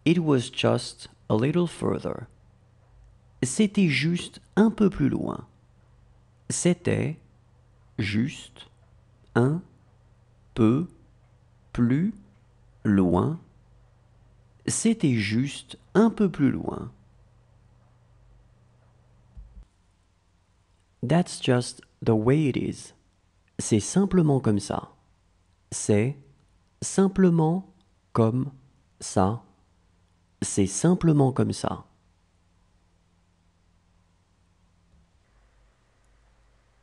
It was just a little further. C'était juste un peu plus loin. C'était juste un peu plus loin. C'était juste un peu plus loin. That's just the way it is. C'est simplement comme ça. C'est simplement comme ça. C'est simplement comme ça.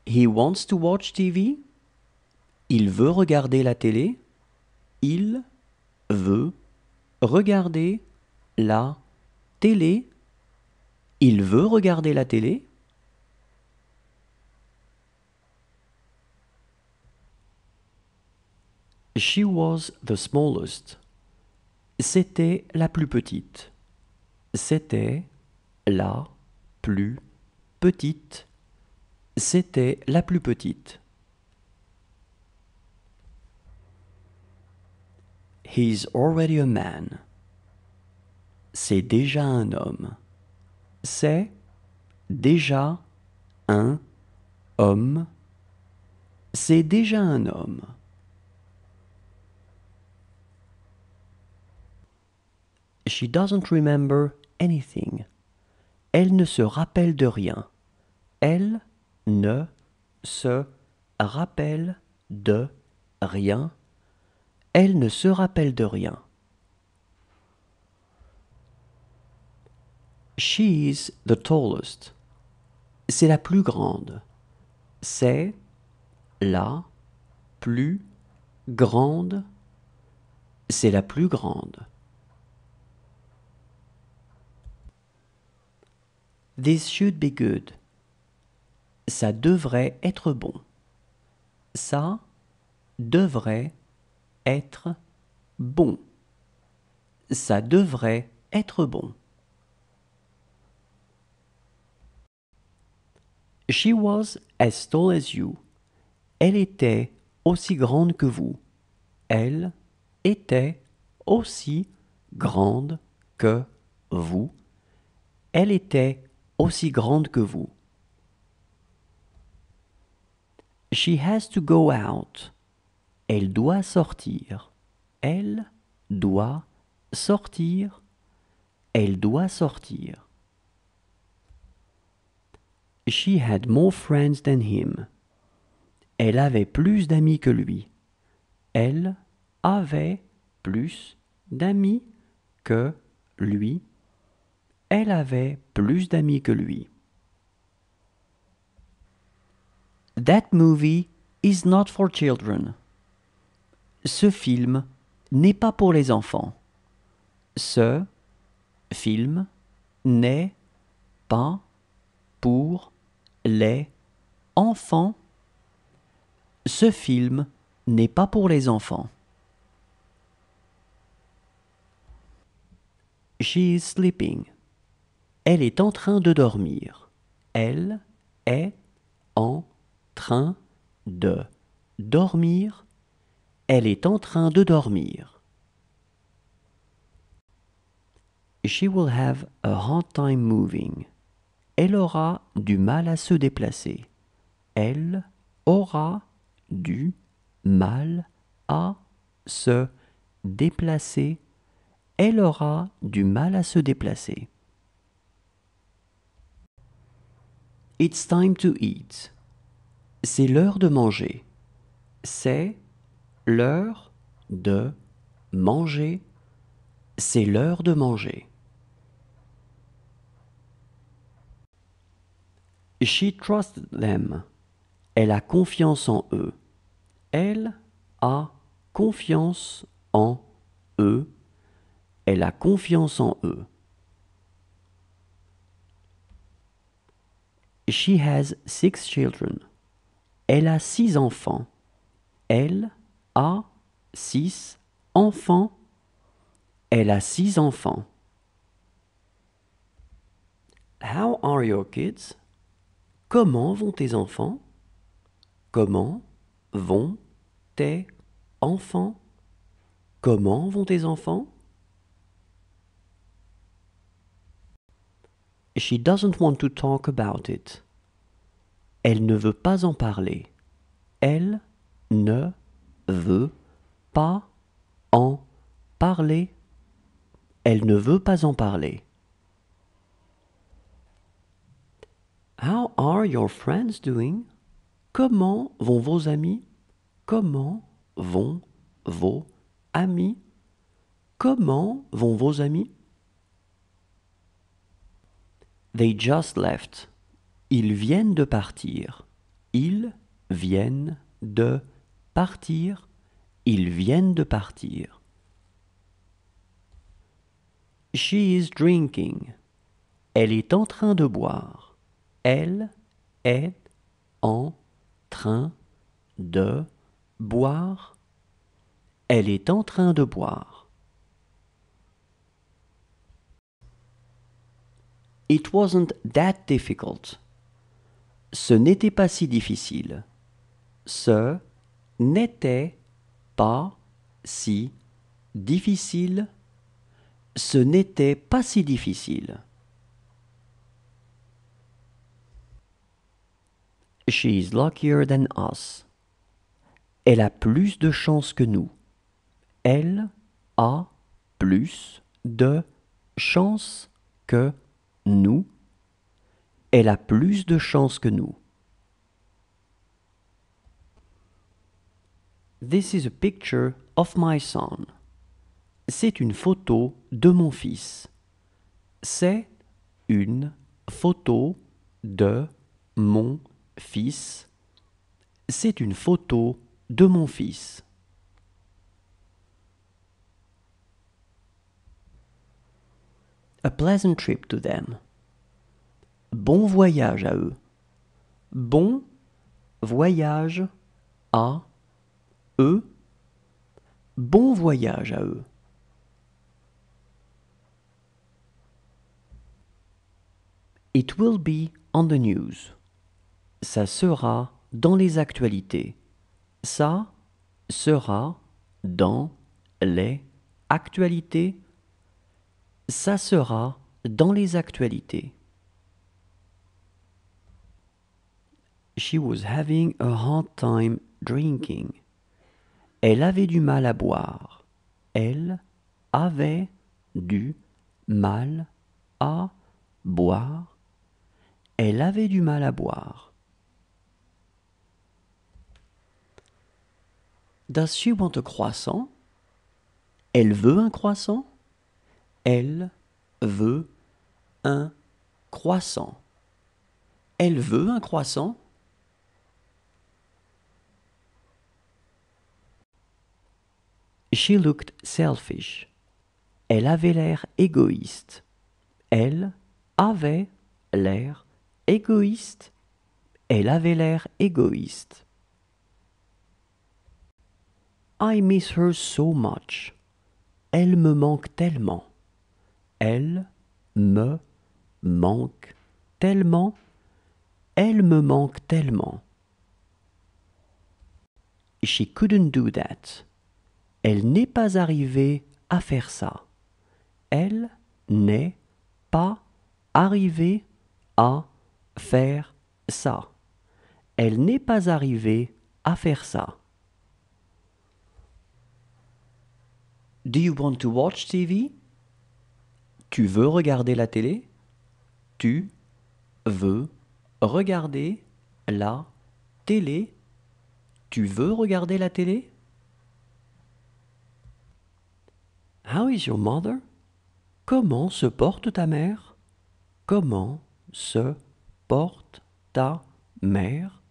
He wants to watch TV. Il veut regarder la télé. Il veut regarder la télé. Il veut regarder la télé. She was the smallest. C'était la plus petite. C'était la plus petite. C'était la plus petite. He's already a man. C'est déjà un homme. C'est déjà un homme. C'est déjà un homme. She doesn't remember anything. Elle ne se rappelle de rien. Elle ne se rappelle de rien. Elle ne se rappelle de rien. She is the tallest. C'est la plus grande. C'est la plus grande. C'est la plus grande. This should be good. Ça devrait être bon. Ça devrait être bon. Ça devrait être bon. She was as tall as you. Elle était aussi grande que vous. Elle était aussi grande que vous. Elle était aussi grande que vous. She has to go out. Elle doit sortir. Elle doit sortir. Elle doit sortir. She had more friends than him. Elle avait plus d'amis que lui. Elle avait plus d'amis que lui. Elle avait plus d'amis que lui. That movie is not for children. Ce film n'est pas pour les enfants. Ce film n'est pas pour les enfants. Ce film n'est pas pour les enfants. She is sleeping. Elle est en train de dormir. Elle est en train de dormir. Elle est en train de dormir. She will have a hard time moving. Elle aura du mal à se déplacer. Elle aura du mal à se déplacer. Elle aura du mal à se déplacer. It's time to eat. C'est l'heure de manger. C'est l'heure de manger. C'est l'heure de manger. She trusted them. Elle a confiance en eux. Elle a confiance en eux. Elle a confiance en eux. She has 6 children. Elle a 6 enfants. Elle a 6 enfants. Elle a 6 enfants. How are your kids? Comment vont tes enfants? Comment vont tes enfants? Comment vont tes enfants? She doesn't want to talk about it. Elle ne veut pas en parler. Elle ne veut pas en parler. Elle ne veut pas en parler. How are your friends doing? Comment vont vos amis? Comment vont vos amis? Comment vont vos amis? They just left. Ils viennent de partir. Ils viennent de partir. Ils viennent de partir. She is drinking. Elle est en train de boire. Elle est en train de boire. Elle est en train de boire. It wasn't that difficult. Ce n'était pas si difficile. Ce n'était pas si difficile. Ce n'était pas si difficile. She is luckier than us. Elle a plus de chance que nous. Elle a plus de chance que nous. Elle a plus de chance que nous. This is a picture of my son. C'est une photo de mon fils. C'est une photo de mon fils. C'est une photo de mon fils. A pleasant trip to them. Bon voyage à eux. Bon voyage à eux. Bon voyage à eux. It will be on the news. Ça sera dans les actualités. Ça sera dans les actualités. Ça sera dans les actualités. She was having a hard time drinking. Elle avait du mal à boire. Elle avait du mal à boire. Elle avait du mal à boire. Does she want a croissant? Elle veut un croissant? Elle veut un croissant. Elle veut un croissant? She looked selfish. Elle avait l'air égoïste. Elle avait l'air égoïste. Elle avait l'air égoïste. I miss her so much. Elle me manque tellement. Elle me manque tellement. Elle me manque tellement. She couldn't do that. Elle n'est pas arrivée à faire ça. Elle n'est pas arrivée à faire ça. Elle n'est pas arrivée à faire ça. Do you want to watch TV? Tu veux regarder la télé? Tu veux regarder la télé? Tu veux regarder la télé? How is your mother? Comment se porte ta mère? Comment se porte ta mère?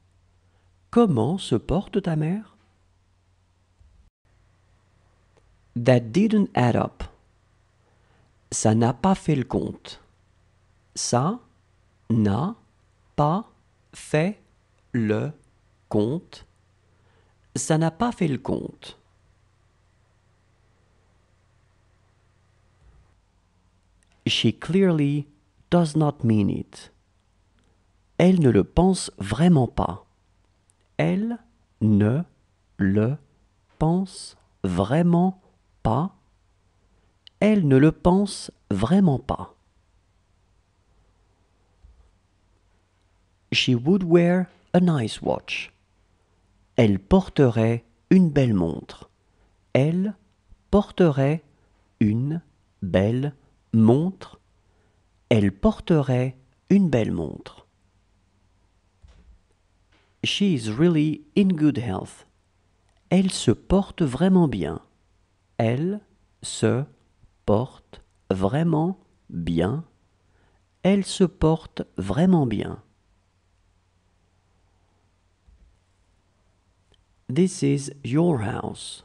Comment se porte ta mère? That didn't add up. Ça n'a pas fait le compte. Ça n'a pas fait le compte. Ça n'a pas fait le compte. She clearly does not mean it. Elle ne le pense vraiment pas. Elle ne le pense vraiment pas. Elle ne le pense vraiment pas. She would wear a nice watch. Elle porterait une belle montre. Elle porterait une belle montre. Elle porterait une belle montre. She is really in good health. Elle se porte vraiment bien. Elle se porte vraiment bien. Elle se porte vraiment bien. This is your house.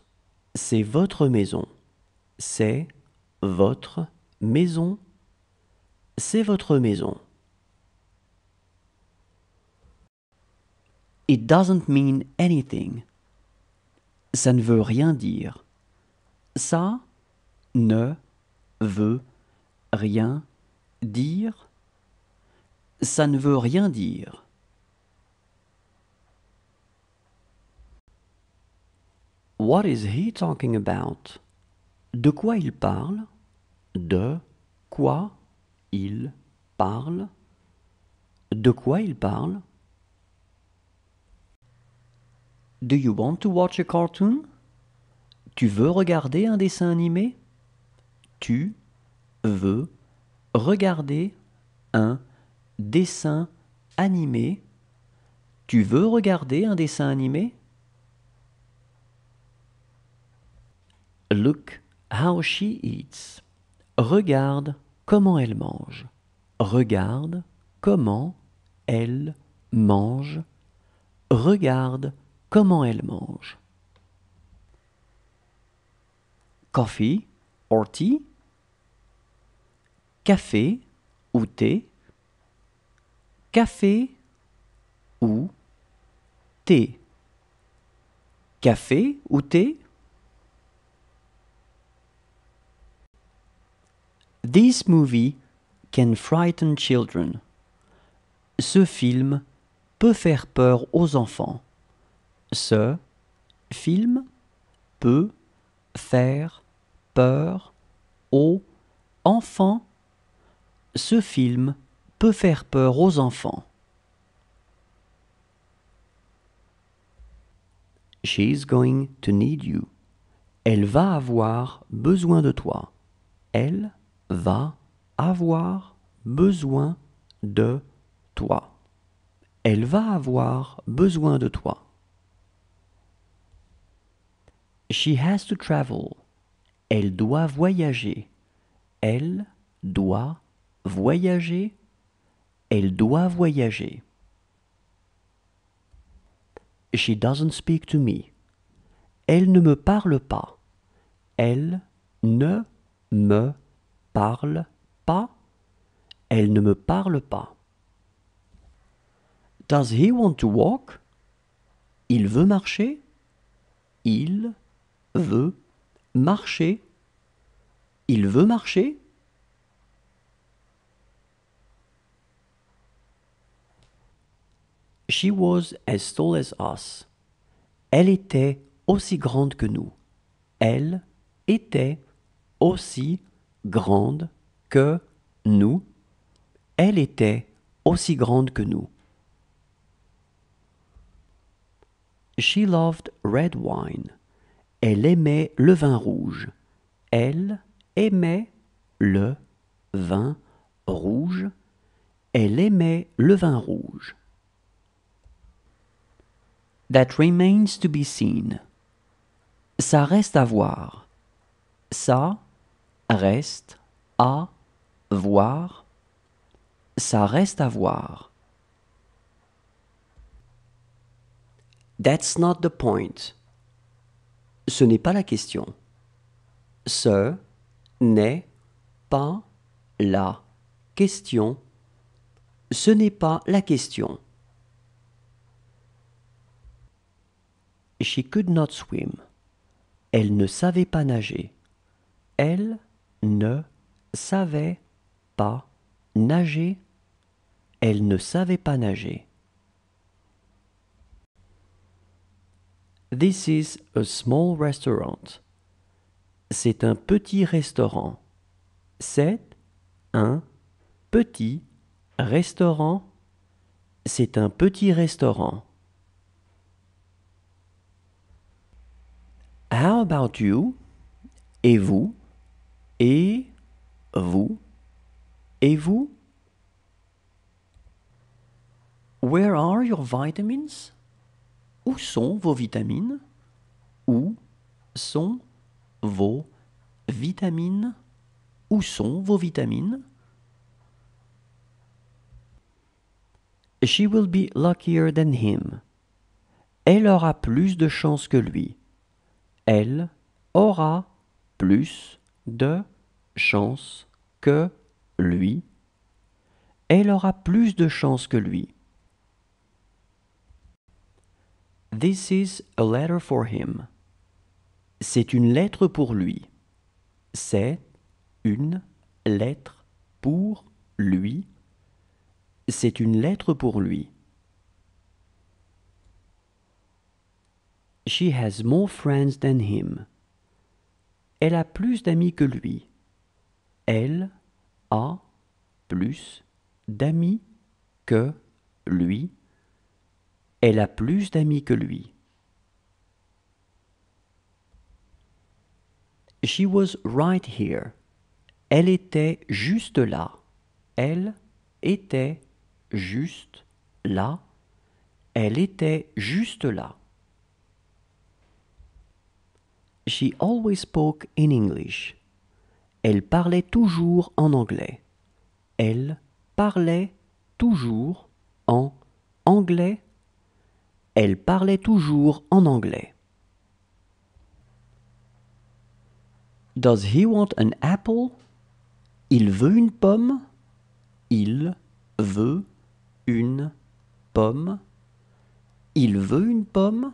C'est votre maison. C'est votre maison. C'est votre maison. It doesn't mean anything. Ça ne veut rien dire. Ça ne veut rien dire. Ça ne veut rien dire. What is he talking about? De quoi il parle? De quoi il parle? De quoi il parle? Do you want to watch a cartoon? Tu veux regarder un dessin animé? Tu veux regarder un dessin animé? Tu veux regarder un dessin animé? Look how she eats. Regarde comment elle mange. Regarde comment elle mange. Regarde comment elle mange. Coffee or tea? Café ou thé? Café ou thé? Café ou thé? This movie can frighten children. Ce film peut faire peur aux enfants. Ce film peut faire peur aux enfants. Ce film peut faire peur aux enfants. She's going to need you. Elle va avoir besoin de toi. Elle va avoir besoin de toi. Elle va avoir besoin de toi. She has to travel. Elle doit voyager. Elle doit voyager. Elle doit voyager. She doesn't speak to me. Elle ne me parle pas. Elle ne me parle pas. Elle ne me parle pas. Does he want to walk? Il veut marcher? Il veut marcher? Il veut marcher? She was as tall as us. Elle était aussi grande que nous. Elle était aussi grande que nous. Elle était aussi grande que nous. She loved red wine. Elle aimait le vin rouge. Elle aimait le vin rouge. Elle aimait le vin rouge. That remains to be seen. Ça reste à voir. Ça reste à voir. Ça reste à voir. That's not the point. Ce n'est pas la question. Ce n'est pas la question. Ce n'est pas la question. She could not swim. Elle ne savait pas nager. Elle ne savait pas nager. Elle ne savait pas nager. This is a small restaurant. C'est un petit restaurant. C'est un petit restaurant. C'est un petit restaurant. How about you? Et vous? Et vous? Et vous? Where are your vitamins? Où sont vos vitamines? Où sont vos vitamines? Où sont vos vitamines? She will be luckier than him. Elle aura plus de chance que lui. Elle aura plus de chance que lui. Elle aura plus de chance que lui. This is a letter for him. C'est une lettre pour lui. C'est une lettre pour lui. C'est une lettre pour lui. She has more friends than him. Elle a plus d'amis que lui. Elle a plus d'amis que lui. Elle a plus d'amis que lui. She was right here. Elle était juste là. Elle était juste là. Elle était juste là. She always spoke in English. Elle parlait toujours en anglais. Elle parlait toujours en anglais. Elle parlait toujours en anglais. Does he want an apple? Il veut une pomme? Il veut une pomme? Il veut une pomme?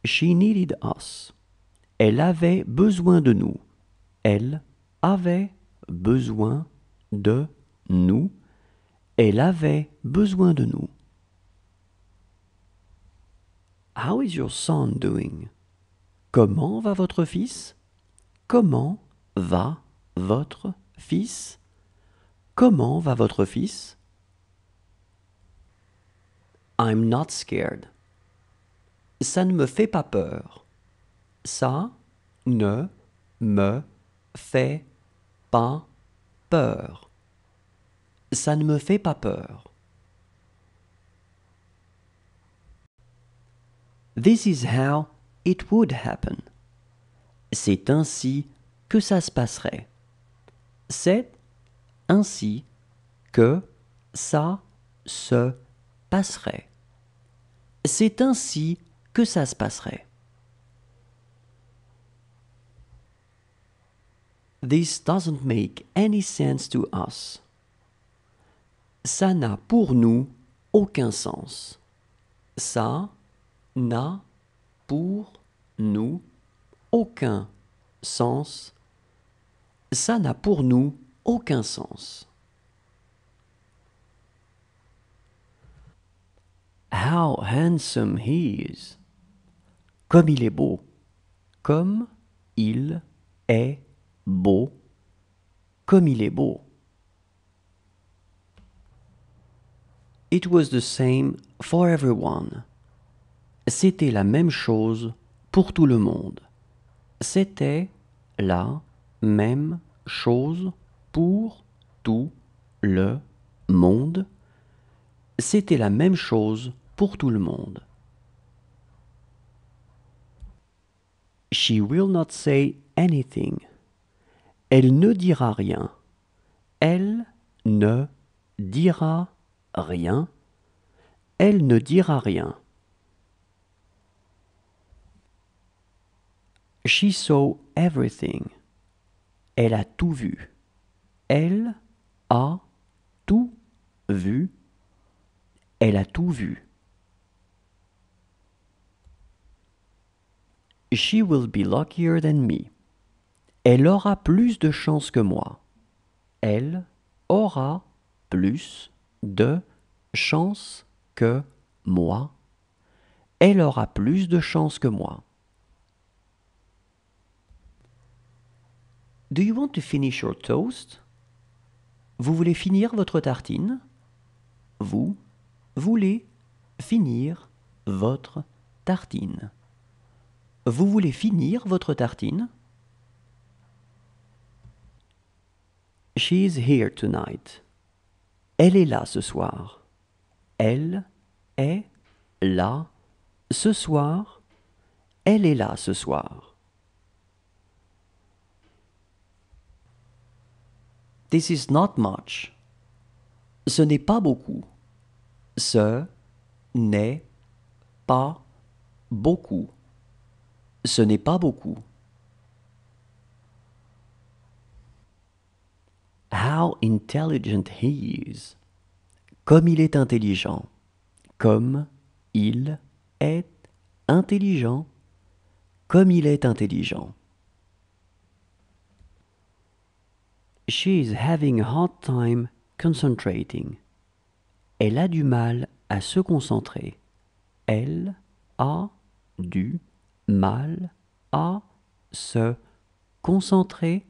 She needed us. Elle avait besoin de nous. Elle avait besoin de nous. Elle avait besoin de nous. How is your son doing? Comment va votre fils? Comment va votre fils? Comment va votre fils? I'm not scared. Ça ne me fait pas peur. Ça ne me fait pas peur. Ça ne me fait pas peur. This is how it would happen. C'est ainsi que ça se passerait. C'est ainsi que ça se passerait. C'est ainsi que ça se passerait. This doesn't make any sense to us. Ça n'a pour nous aucun sens. Ça n'a pour nous aucun sens. Ça n'a pour nous aucun sens. How handsome he is. Comme il est beau. Comme il est beau. Comme il est beau. It was the same for everyone. C'était la même chose pour tout le monde. C'était la même chose pour tout le monde. C'était la même chose pour tout le monde. She will not say anything. Elle ne dira rien. Elle ne dira rien. Elle ne dira rien. She saw everything. Elle a tout vu. Elle a tout vu. Elle a tout vu. She will be luckier than me. Elle aura plus de chance que moi. Elle aura plus de chance que moi. Elle aura plus de chance que moi. Do you want to finish your toast? Vous voulez finir votre tartine? Vous voulez finir votre tartine. Vous voulez finir votre tartine? She's here tonight. Elle est là ce soir. Elle est là ce soir. Elle est là ce soir. This is not much. Ce n'est pas beaucoup. Ce n'est pas beaucoup. Ce n'est pas beaucoup. How intelligent he is. Comme il est intelligent. Comme il est intelligent. Comme il est intelligent. She is having a hard time concentrating. Elle a du mal à se concentrer. Elle a du mal à se concentrer.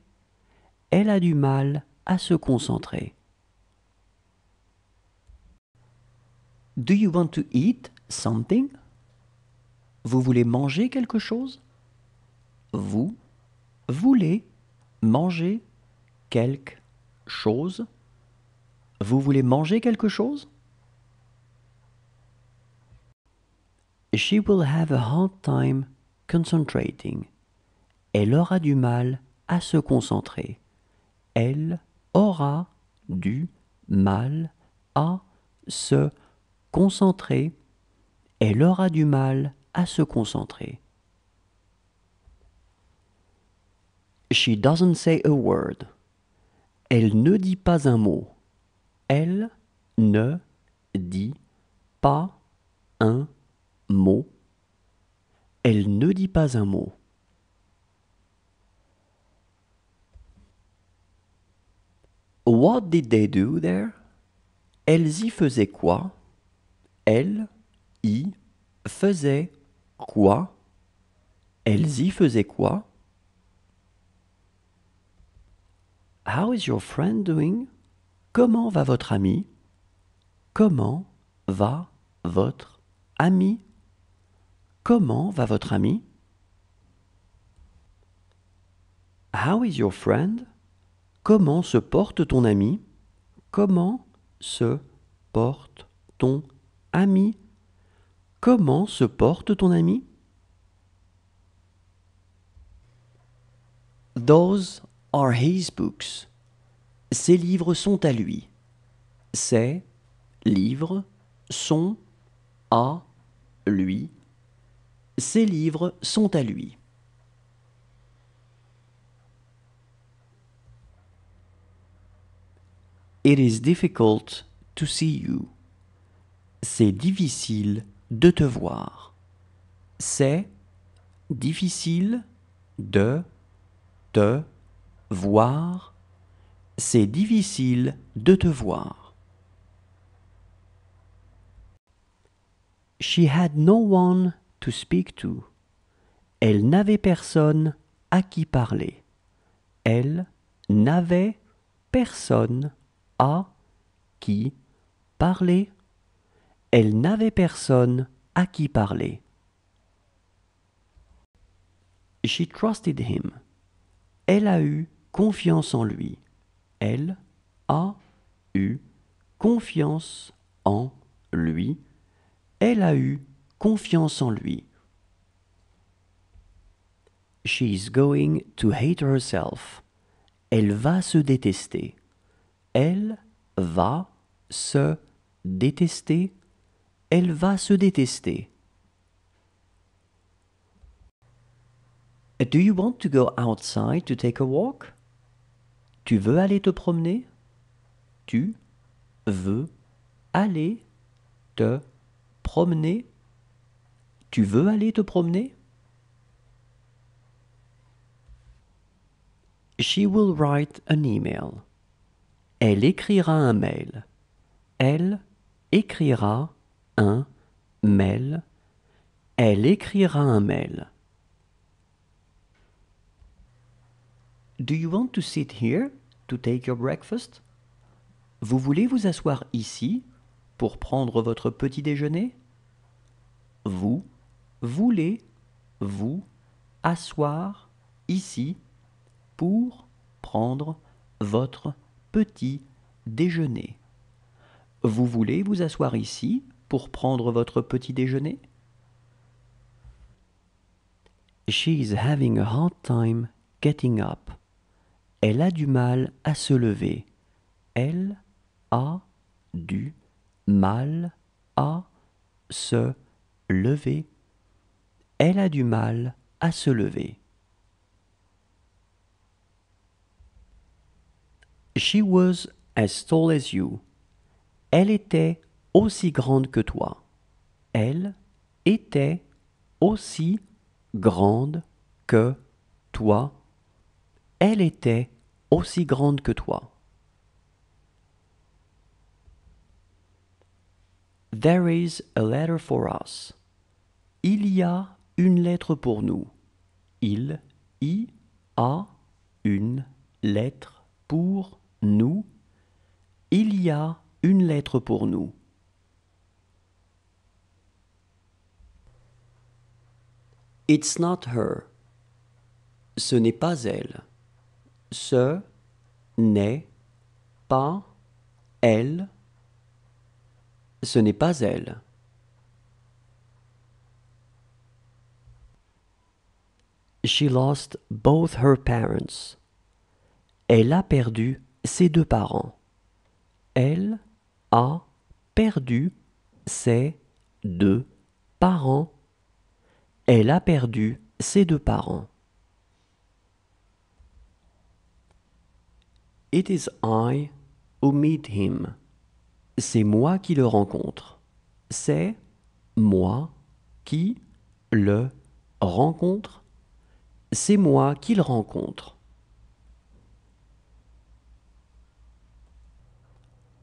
Elle a du mal à se concentrer. Do you want to eat something? Vous voulez manger quelque chose? Vous voulez manger quelque chose? Vous voulez manger quelque chose? She will have a hard time concentrating. Elle aura du mal à se concentrer. Elle aura du mal à se concentrer. Elle aura du mal à se concentrer. She doesn't say a word. Elle ne dit pas un mot. Elle ne dit pas un mot. Elle ne dit pas un mot. What did they do there? Elles y faisaient quoi? Elles y faisaient quoi? Elles y faisaient quoi? How is your friend doing? Comment va votre ami? Comment va votre ami? Comment va votre ami? How is your friend? Comment se porte ton ami? Comment se porte ton ami? Comment se porte ton ami? Those are his books. Ces livres sont à lui. Ces livres sont à lui. Ces livres sont à lui. It is difficult to see you. C'est difficile de te voir. C'est difficile de te voir. C'est difficile de te voir. She had no one to speak to. Elle n'avait personne à qui parler. Elle n'avait personne à qui parler. Elle n'avait personne à qui parler. She trusted him. Elle a eu confiance en lui. Elle a eu confiance en lui. Elle a eu confiance en lui. She is going to hate herself. Elle va se détester. Elle va se détester. Elle va se détester. Do you want to go outside to take a walk? Tu veux aller te promener? Tu veux aller te promener? Tu veux aller te promener? She will write an email. Elle écrira un mail. Elle écrira un mail. Elle écrira un mail. Do you want to sit here to take your breakfast? Vous voulez vous asseoir ici pour prendre votre petit déjeuner? Vous voulez vous asseoir ici pour prendre votre petit déjeuner. Vous voulez vous asseoir ici pour prendre votre petit déjeuner? She is having a hard time getting up. Elle a du mal à se lever. Elle a du mal à se lever. Elle a du mal à se lever. She was as tall as you. Elle était aussi grande que toi. Elle était aussi grande que toi. Elle était aussi grande que toi. There is a letter for us. Il y a une lettre pour nous. Il y a une lettre pour nous. Il y a une lettre pour nous. It's not her. Ce n'est pas elle. Ce n'est pas elle. Ce n'est pas elle. She lost both her parents. Elle a perdu ses deux parents. Elle a perdu ses deux parents. Elle a perdu ses deux parents. It is I who meet him. C'est moi qui le rencontre. C'est moi qui le rencontre. C'est moi qui le rencontre.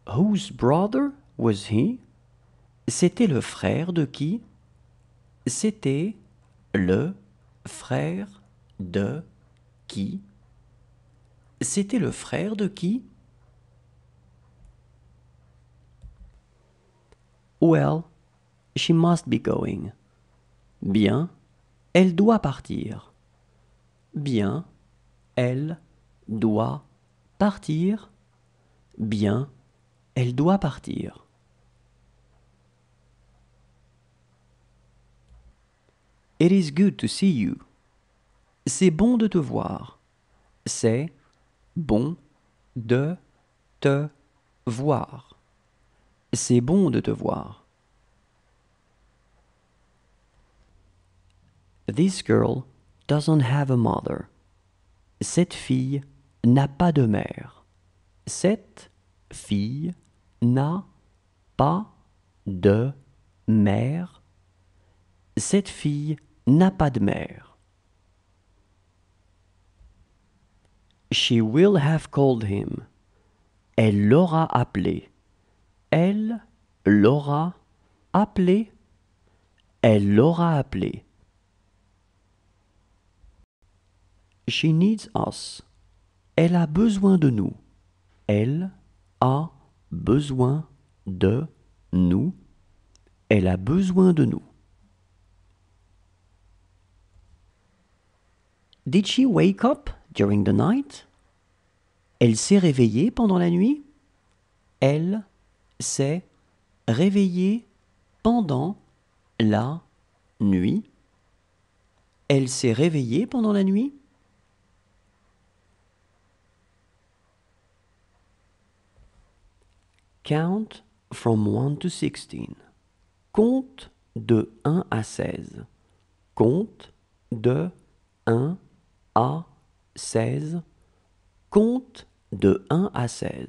Whose brother was he? C'était le frère de qui? C'était le frère de qui? C'était le frère de qui? Well, she must be going. Bien, elle doit partir. Bien, elle doit partir. Bien, elle doit partir. It is good to see you. C'est bon de te voir. C'est bon de te voir. C'est bon de te voir. This girl doesn't have a mother. Cette fille n'a pas de mère. Cette fille n'a pas de mère. Cette fille n'a pas de mère. She will have called him. Elle l'aura appelé. Elle l'aura appelé. Elle l'aura appelé. She needs us. Elle a besoin de nous. Elle a besoin de nous. Elle a besoin de nous. Did she wake up during the night? Elle s'est réveillée pendant la nuit? Elle s'est réveillée pendant la nuit. Elle s'est réveillée pendant la nuit? Count from 1 to 16. Compte de 1 à 16. Compte de 1 à 16. Compte de 1 à 16.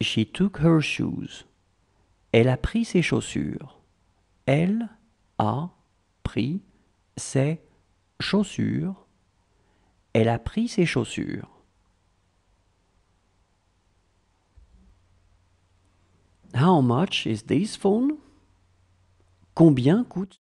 She took her shoes. Elle a pris ses chaussures. Elle a pris ses chaussures. Elle a pris ses chaussures. How much is this phone? Combien coûte